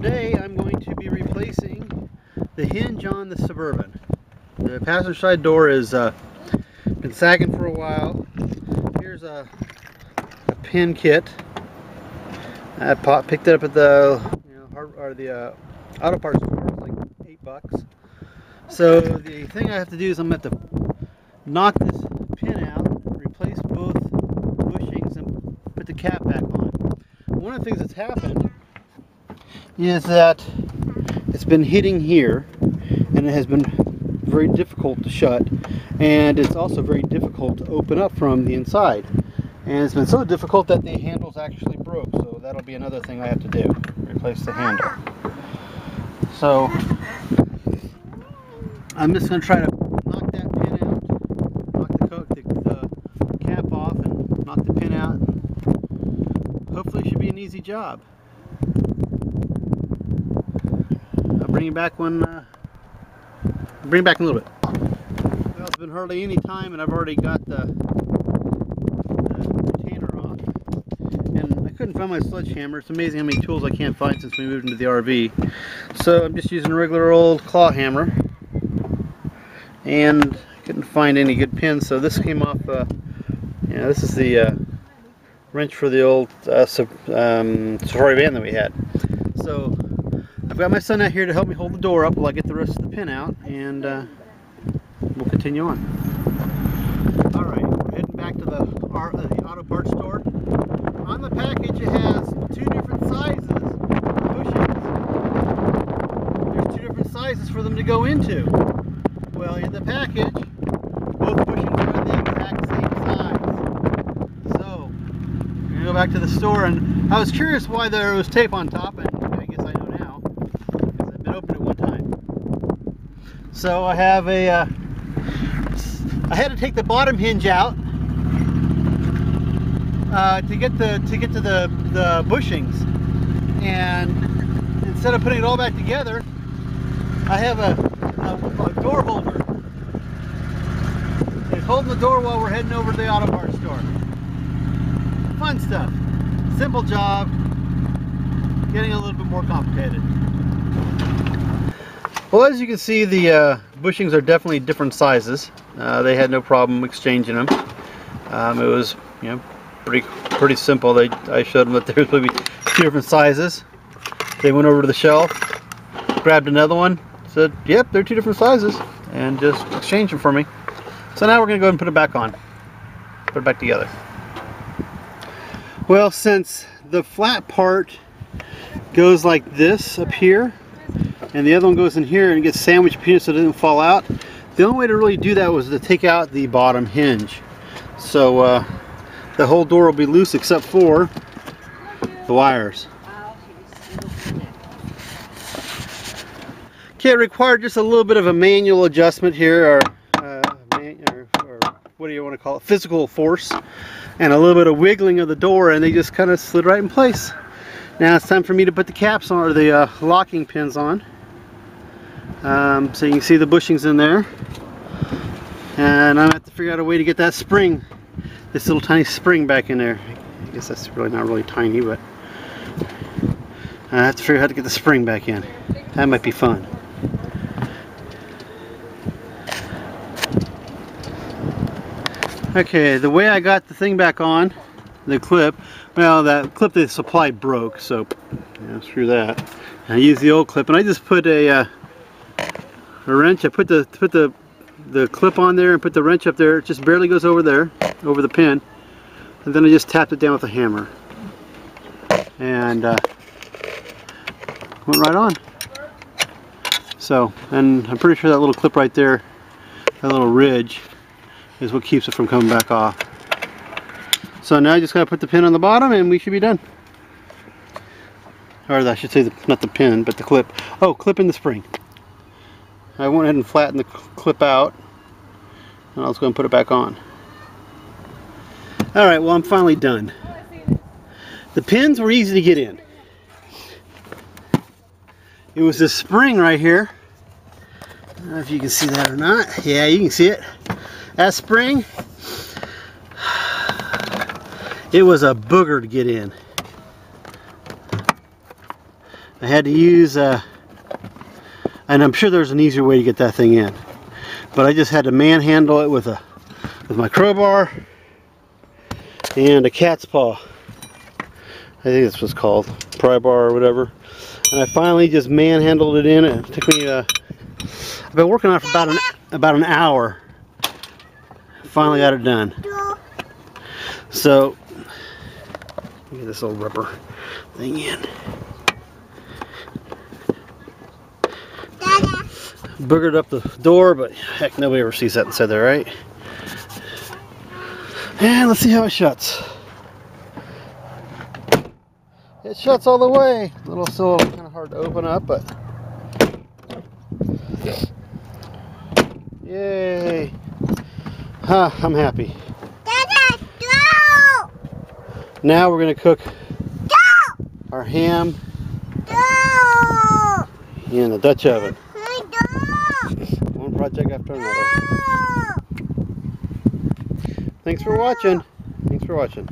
Today I'm going to be replacing the hinge on the Suburban. The passenger side door has been sagging for a while. Here's a pin kit. I picked it up at the auto parts store. It's like $8. So the thing I have to do is I'm going to have to knock this pin out, replace both bushings, and put the cap back on. One of the things that's happened is that it's been hitting here, and it has been very difficult to shut, and it's also very difficult to open up from the inside. And it's been so difficult that the handle's actually broke, so that'll be another thing I have to do, replace the handle. So I'm just going to try to knock that pin out, knock the cap off, and knock the pin out, and hopefully it should be an easy job. I'll bring you back when bring it back in a little bit. Well, it's been hardly any time, and I've already got the retainer off. And I couldn't find my sledgehammer. It's amazing how many tools I can't find since we moved into the RV. So I'm just using a regular old claw hammer, and I couldn't find any good pins. So this came off. This is the wrench for the old Safari van that we had. So I've got my son out here to help me hold the door up while I get the rest of the pin out, and we'll continue on. Alright, we're heading back to the auto parts store. On the package it has two different sizes of bushings. There's two different sizes for them to go into. Well, in the package, both bushings are the exact same size. So, I'm going to go back to the store, and I was curious why there was tape on top, and I guess I know now, because I've been open at one time. So I have I had to take the bottom hinge out to get to the bushings, and instead of putting it all back together, I have a door holder. It's holding the door while we're heading over to the auto parts store. Fun stuff. Simple job. Getting a little bit more complicated. Well, as you can see, the bushings are definitely different sizes. They had no problem exchanging them. It was, pretty simple. I showed them that there's maybe two different sizes. They went over to the shelf, grabbed another one, said, "Yep, they're two different sizes," and just exchanged them for me. So now we're going to go ahead and put it back on, put it back together. Well, since the flat part goes like this up here, and the other one goes in here and gets sandwiched between it so it doesn't fall out, the only way to really do that was to take out the bottom hinge. So the whole door will be loose except for the wires. Okay, it required just a little bit of a manual adjustment here, or what do you want to call it, physical force, and a little bit of wiggling of the door, and they just kind of slid right in place. Now it's time for me to put the caps on, or the locking pins on. So you can see the bushings in there, and I'm going to have to figure out a way to get that spring, this little tiny spring, back in there. I guess that's really not really tiny, but I have to figure out how to get the spring back in. That might be fun. Okay, the way I got the thing back on, the clip, well, that clip they supplied broke, so screw that. And I used the old clip, and I just put a wrench. I put the clip on there and put the wrench up there. It just barely goes over there, over the pin, and then I just tapped it down with a hammer, and went right on. So, and I'm pretty sure that little clip right there, that little ridge, is what keeps it from coming back off. So now I just gotta put the pin on the bottom, and we should be done. Or I should say, not the pin, but the clip. Oh, clip in the spring. I went ahead and flattened the clip out, and I was going to put it back on. Alright, well, I'm finally done. The pins were easy to get in. It was this spring right here. I don't know if you can see that or not. Yeah, you can see it. That spring, it was a booger to get in. I had to use, and I'm sure there's an easier way to get that thing in, but I just had to manhandle it with my crowbar and a cat's paw. I think that's what's called, pry bar or whatever. And I finally just manhandled it in. It took me, I've been working on it for about an hour. Finally got it done. So, let me get this little rubber thing in. Boogered up the door, but heck, nobody ever sees that inside there, right? And let's see how it shuts. It shuts all the way. A little still kind of hard to open up, but yay! Huh, I'm happy. Dada, go! Now we're gonna cook Go! our ham Go! in the Dutch oven. Go! One project after another. Thanks for watching. Thanks for watching.